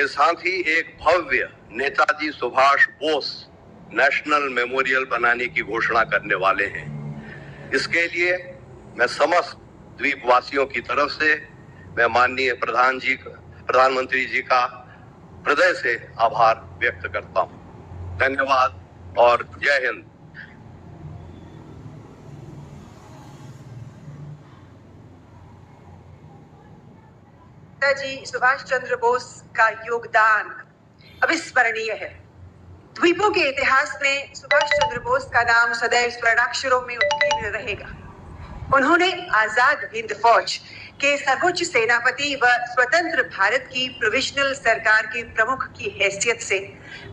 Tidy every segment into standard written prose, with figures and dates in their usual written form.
के साथ ही एक भव्य नेताजी सुभाष बोस नेशनल मेमोरियल बनाने की घोषणा करने वाले हैं। इसके लिए मैं समस्त द्वीपवासियों की तरफ से मैं माननीय प्रधानमंत्री जी का हृदय से आभार व्यक्त करता हूं। धन्यवाद और जय हिंद। नेताजी सुभाष चंद्र बोस का योगदान अविस्मरणीय है। द्वीपों के इतिहास में सुभाष चंद्र बोस का नाम सदैव स्वर्णाक्षरों में उत्कीर्ण रहेगा। उन्होंने आजाद हिंद फौज के सर्वोच्च सेनापति व स्वतंत्र भारत की प्रोविजनल सरकार के प्रमुख की हैसियत से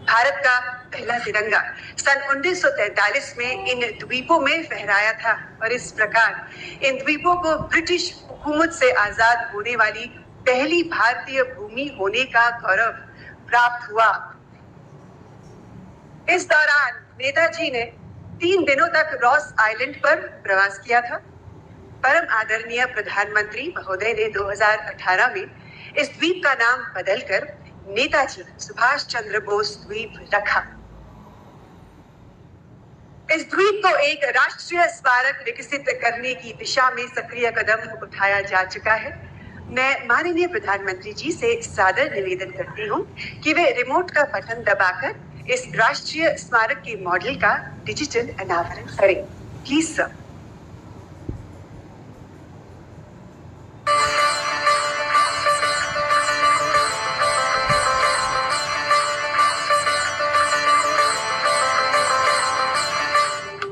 भारत का पहला तिरंगा सन 1943 में इन द्वीपों में फहराया था और इस प्रकार इन द्वीपों को ब्रिटिश हुकूमत से आजाद होने वाली पहली भारतीय भूमि होने का गौरव प्राप्त हुआ। इस दौरान नेताजी ने 3 दिनों तक रॉस आइलैंड पर प्रवास किया था। परम आदरणीय प्रधानमंत्री महोदय ने 2018 में इस द्वीप का नाम बदलकर नेताजी सुभाष चंद्र बोस द्वीप रखा। इस द्वीप को एक राष्ट्रीय स्मारक विकसित करने की दिशा में सक्रिय कदम उठाया जा चुका है। मैं माननीय प्रधानमंत्री जी से सादर निवेदन करती हूँ कि वे रिमोट का बटन दबाकर इस राष्ट्रीय स्मारक के मॉडल का डिजिटल अनावरण करें। Please sir.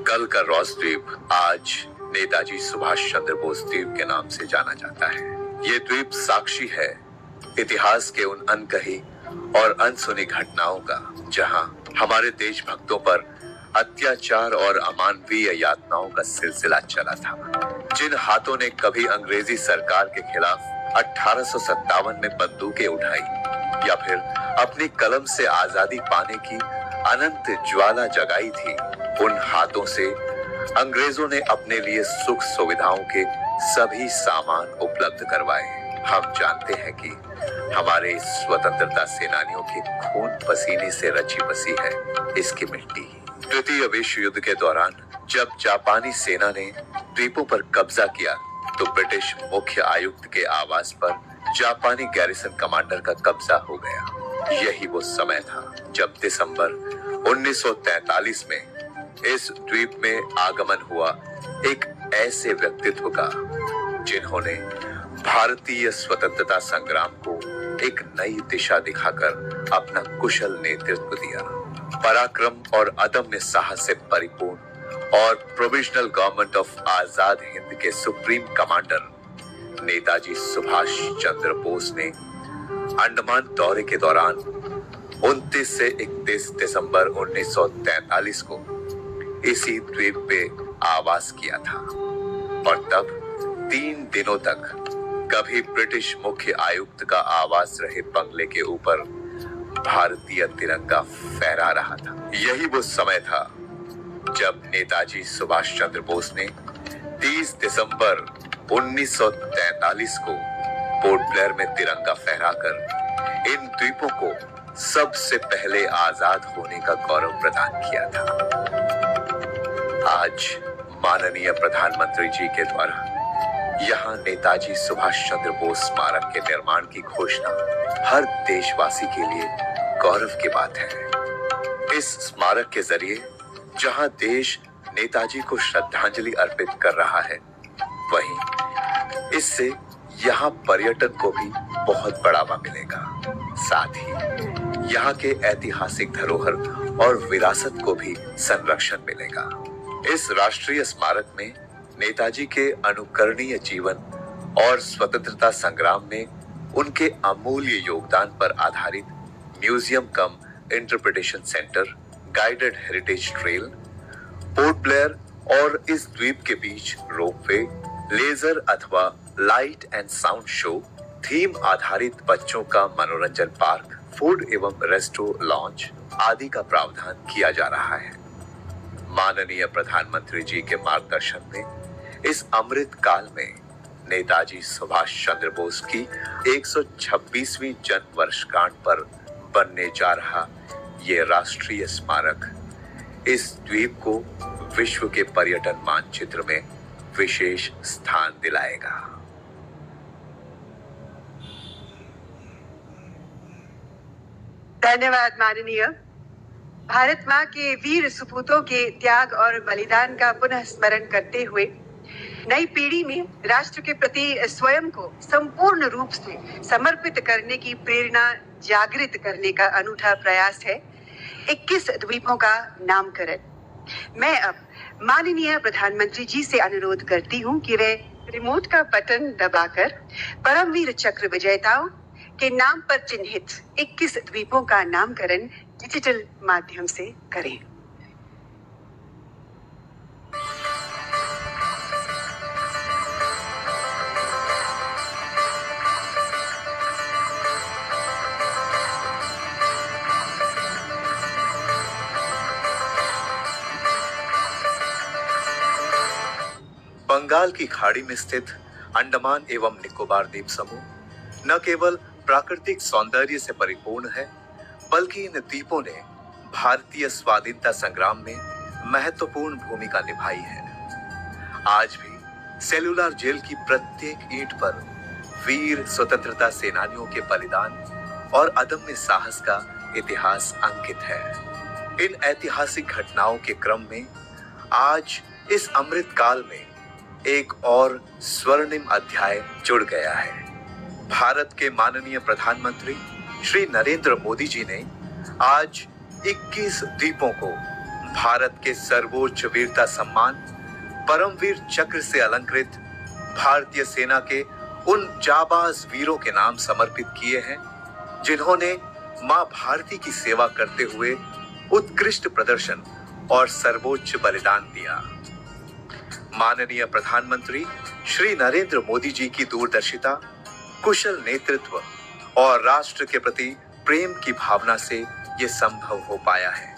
कल का रॉस द्वीप आज नेताजी सुभाष चंद्र बोस द्वीप के नाम से जाना जाता है। ये द्वीप साक्षी है इतिहास के उन अनकही और अनसुनी घटनाओं का, जहां हमारे देशभक्तों पर अत्याचार और अमानवीय यातनाओं का सिलसिला चला था। जिन हाथों ने कभी अंग्रेजी सरकार के खिलाफ 1857 में बंदूकें उठाई या फिर अपनी कलम से आजादी पाने की अनंत ज्वाला जगाई थी, उन हाथों से अंग्रेजों ने अपने लिए सुख सुविधाओं के सभी सामान उपलब्ध करवाए। हम जानते हैं कि हमारे स्वतंत्रता सेनानियों के खून पसीने से रची बसी है इसकी मिट्टी। द्वितीय विश्व युद्ध के दौरान जब जापानी सेना ने द्वीपों पर कब्जा किया तो ब्रिटिश मुख्य आयुक्त के आवास पर जापानी गैरिसन कमांडर का कब्जा हो गया। यही वो समय था जब दिसंबर 1943 में इस द्वीप में आगमन हुआ एक ऐसे व्यक्तित्व का जिन्होंने भारतीय स्वतंत्रता संग्राम को एक नई दिशा दिखाकर अपना कुशल नेतृत्व दिया। पराक्रम और अदम्य साहस से परिपूर्ण और provisional government of Azad Hind के सुप्रीम कमांडर नेताजी सुभाष चंद्र बोस ने अंडमान दौरे के दौरान 29 से 31 दिसंबर 1943 को इसी द्वीप पे आवास किया था और तब 3 दिनों तक कभी ब्रिटिश मुख्य आयुक्त का आवास रहे बंगले के ऊपर भारतीय तिरंगा फहरा रहा था। यही वो समय था जब नेताजी सुभाष चंद्र बोस ने 30 दिसंबर 1943 को पोर्ट ब्लेयर में तिरंगा फहराकर इन द्वीपों को सबसे पहले आजाद होने का गौरव प्रदान किया था। आज माननीय प्रधानमंत्री जी के द्वारा यहाँ नेताजी सुभाष चंद्र बोस स्मारक के निर्माण की घोषणा हर देशवासी के लिए गौरव की बात है। इस स्मारक के जरिए जहाँ देश नेताजी को श्रद्धांजलि अर्पित कर रहा है, वहीं इससे यहाँ पर्यटन को भी बहुत बढ़ावा मिलेगा। साथ ही यहाँ के ऐतिहासिक धरोहर और विरासत को भी संरक्षण मिलेगा। इस राष्ट्रीय स्मारक में नेताजी के अनुकरणीय जीवन और स्वतंत्रता संग्राम में उनके अमूल्य योगदान पर आधारित museum cum interpretation centre, guided heritage trail, Port Blair और इस द्वीप के बीच रोपवे, लेजर अथवा light and sound show, theme आधारित बच्चों का मनोरंजन पार्क, फूड एवं रेस्टो लॉन्च आदि का प्रावधान किया जा रहा है। माननीय प्रधानमंत्री जी के मार्गदर्शन में इस अमृत काल में नेताजी सुभाष चंद्र बोस की 126वीं जन्म वर्षगांठ पर बनने जा रहा ये राष्ट्रीय स्मारक इस द्वीप को विश्व के पर्यटन मानचित्र में विशेष स्थान दिलाएगा। धन्यवाद माननीय। भारत माँ के वीर सपूतों के त्याग और बलिदान का पुनः स्मरण करते हुए नई पीढ़ी में राष्ट्र के प्रति स्वयं को संपूर्ण रूप से समर्पित करने की प्रेरणा जागृत करने का अनूठा प्रयास है 21 द्वीपों का नामकरण। मैं अब माननीय प्रधानमंत्री जी से अनुरोध करती हूँ कि वे रिमोट का बटन दबाकर परमवीर चक्र विजेताओं के नाम पर चिन्हित 21 द्वीपों का नामकरण डिजिटल माध्यम से करें। बंगाल की खाड़ी में स्थित अंडमान एवं निकोबार द्वीप समूह न केवल प्राकृतिक सौंदर्य से परिपूर्ण है, बल्कि इन द्वीपों ने भारतीय स्वाधीनता संग्राम में महत्वपूर्ण भूमिका निभाई है। आज भी सेलुलर जेल की प्रत्येक ईंट पर वीर स्वतंत्रता सेनानियों के बलिदान और अदम्य साहस का इतिहास अंकित है। इन ऐतिहासिक घटनाओं के क्रम में आज इस अमृत काल में एक और स्वर्णिम अध्याय जुड़ गया है। भारत के माननीय प्रधानमंत्री श्री नरेंद्र मोदी जी ने आज 21 द्वीपों को भारत के सर्वोच्च वीरता सम्मान परमवीर चक्र से अलंकृत भारतीय सेना के उन जाबाज वीरों के नाम समर्पित किए हैं, जिन्होंने मां भारती की सेवा करते हुए उत्कृष्ट प्रदर्शन और सर्वोच्च बलिदान दिया। माननीय प्रधानमंत्री श्री नरेंद्र मोदी जी की दूरदर्शिता, कुशल नेतृत्व और राष्ट्र के प्रति प्रेम की भावना से ये संभव हो पाया है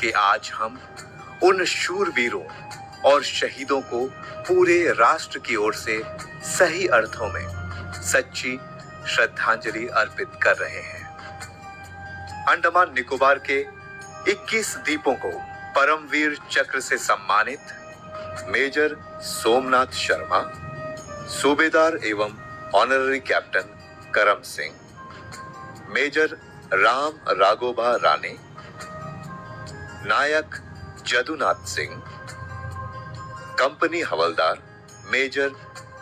कि आज हम उन शूरवीरों और शहीदों को पूरे राष्ट्र की ओर से सही अर्थों में सच्ची श्रद्धांजलि अर्पित कर रहे हैं। अंडमान निकोबार के 21 द्वीपों को परमवीर चक्र से सम्मानित मेजर सोमनाथ शर्मा, सूबेदार एवं honorary captain Karam Singh, major Ram Raghoba Rane, naik Jadunath Singh, company havildar major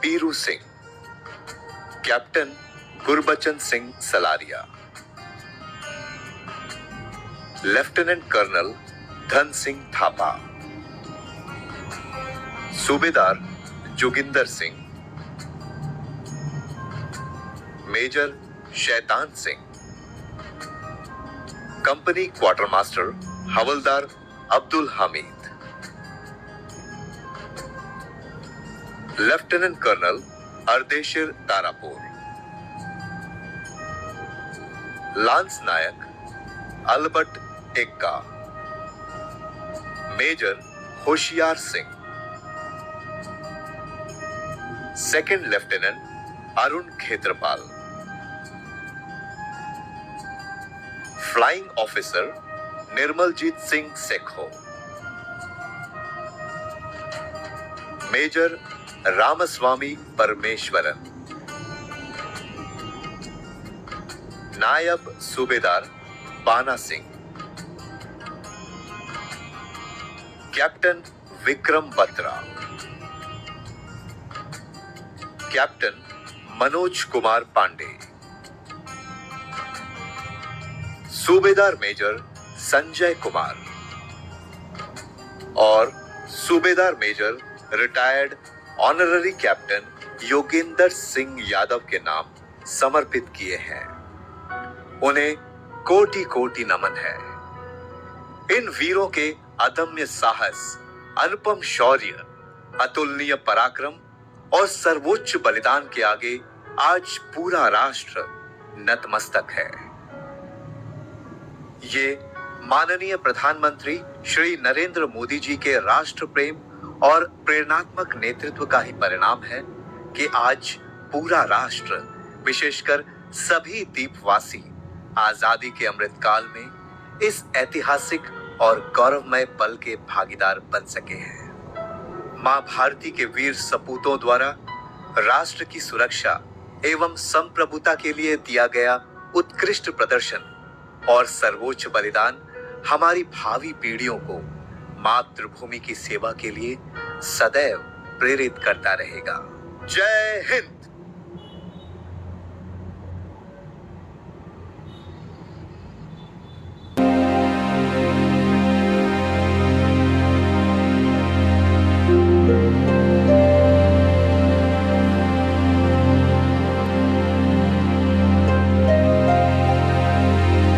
Piru Singh, captain Gurbachan Singh Salaria, lieutenant colonel Dhan Singh Thapa, subedar Joginder Singh, major Shaitan Singh, company quarter master havildar Abdul Hamid, lieutenant colonel Ardeshir Tarapore, lance naik Albert Ekka, major Hoshiar Singh, second lieutenant Arun Khetarpal, flying officer Nirmaljit Singh Sekhon, major Ramaswamy Parameswaran, naib subedar Bana Singh, captain Vikram Batra, captain Manoj Kumar Pandey, सूबेदार मेजर संजय कुमार और सूबेदार major retired honorary captain Yogendra Singh Yadav के नाम समर्पित किए हैं। उन्हें कोटि कोटि नमन है। इन वीरों के अदम्य साहस, अनुपम शौर्य, अतुलनीय पराक्रम और सर्वोच्च बलिदान के आगे आज पूरा राष्ट्र नतमस्तक है। ये माननीय प्रधानमंत्री श्री नरेंद्र मोदी जी के राष्ट्र प्रेम और प्रेरणात्मक नेतृत्व का ही परिणाम है कि आज पूरा राष्ट्र, विशेषकर सभी द्वीपवासी, आजादी के अमृत काल में इस ऐतिहासिक और गौरवमय पल के भागीदार बन सके हैं। मां भारती के वीर सपूतों द्वारा राष्ट्र की सुरक्षा एवं संप्रभुता के लिए दिया गया उत्कृष्ट प्रदर्शन और सर्वोच्च बलिदान हमारी भावी पीढ़ियों को मातृभूमि की सेवा के लिए सदैव प्रेरित करता रहेगा। जय हिंद।